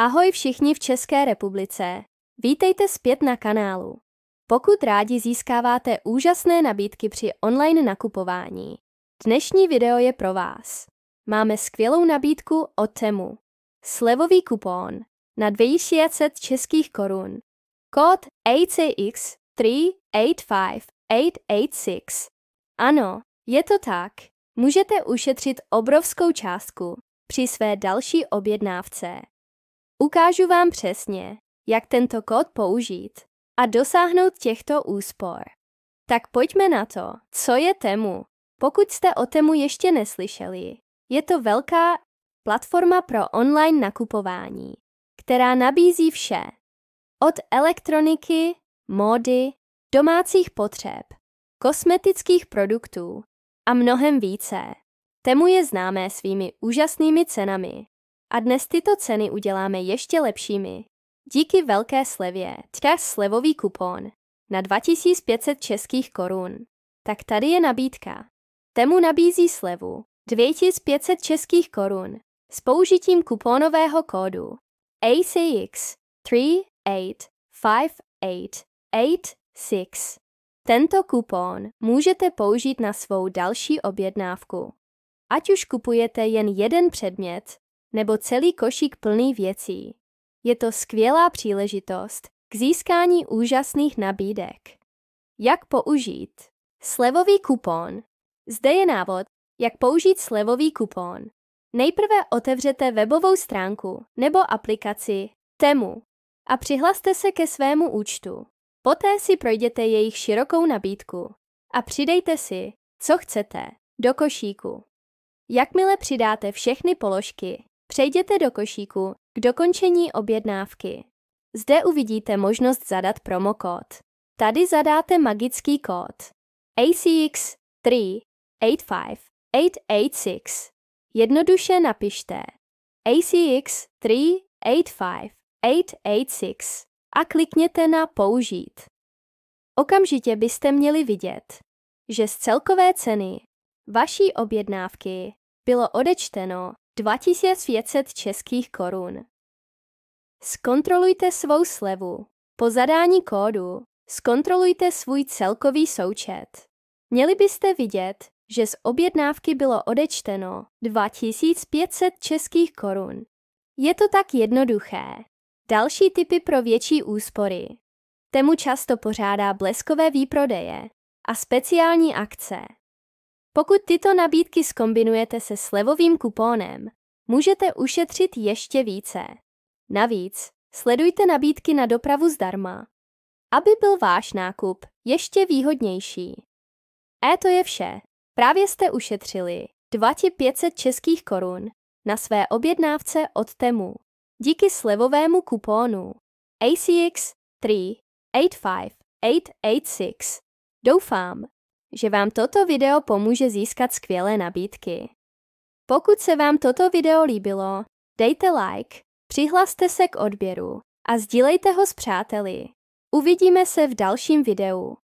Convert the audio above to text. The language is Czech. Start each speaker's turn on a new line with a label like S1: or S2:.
S1: Ahoj všichni v České republice, vítejte zpět na kanálu. Pokud rádi získáváte úžasné nabídky při online nakupování, dnešní video je pro vás. Máme skvělou nabídku od Temu. Slevový kupon na 200 českých korun. Kód ACX385886. Ano, je to tak. Můžete ušetřit obrovskou částku při své další objednávce. Ukážu vám přesně, jak tento kód použít a dosáhnout těchto úspor. Tak pojďme na to, co je Temu. Pokud jste o Temu ještě neslyšeli, je to velká platforma pro online nakupování, která nabízí vše. Od elektroniky, módy, domácích potřeb, kosmetických produktů a mnohem více. Temu je známé svými úžasnými cenami. A dnes tyto ceny uděláme ještě lepšími. Díky velké slevě, slevový kupon na 2500 českých korun. Tak tady je nabídka. Temu nabízí slevu 2500 českých korun s použitím kuponového kódu ACX385886. Tento kupon můžete použít na svou další objednávku. Ať už kupujete jen jeden předmět, nebo celý košík plný věcí. Je to skvělá příležitost k získání úžasných nabídek. Jak použít slevový kupon? Zde je návod, jak použít slevový kupon. Nejprve otevřete webovou stránku nebo aplikaci Temu a přihlaste se ke svému účtu. Poté si projděte jejich širokou nabídku a přidejte si, co chcete, do košíku. Jakmile přidáte všechny položky, přejděte do košíku k dokončení objednávky. Zde uvidíte možnost zadat promokód. Tady zadáte magický kód ACX385886. Jednoduše napište ACX385886 a klikněte na Použít. Okamžitě byste měli vidět, že z celkové ceny vaší objednávky bylo odečteno 2500 českých korun. Zkontrolujte svou slevu. Po zadání kódu zkontrolujte svůj celkový součet. Měli byste vidět, že z objednávky bylo odečteno 2500 českých korun. Je to tak jednoduché. Další tipy pro větší úspory. Temu často pořádá bleskové výprodeje a speciální akce. Pokud tyto nabídky zkombinujete se slevovým kuponem, můžete ušetřit ještě více. Navíc, sledujte nabídky na dopravu zdarma, aby byl váš nákup ještě výhodnější. To je vše. Právě jste ušetřili 2500 českých korun na své objednávce od Temu. Díky slevovému kupónu ACX385886. Doufám, že vám toto video pomůže získat skvělé nabídky. Pokud se vám toto video líbilo, dejte like, přihlaste se k odběru a sdílejte ho s přáteli. Uvidíme se v dalším videu.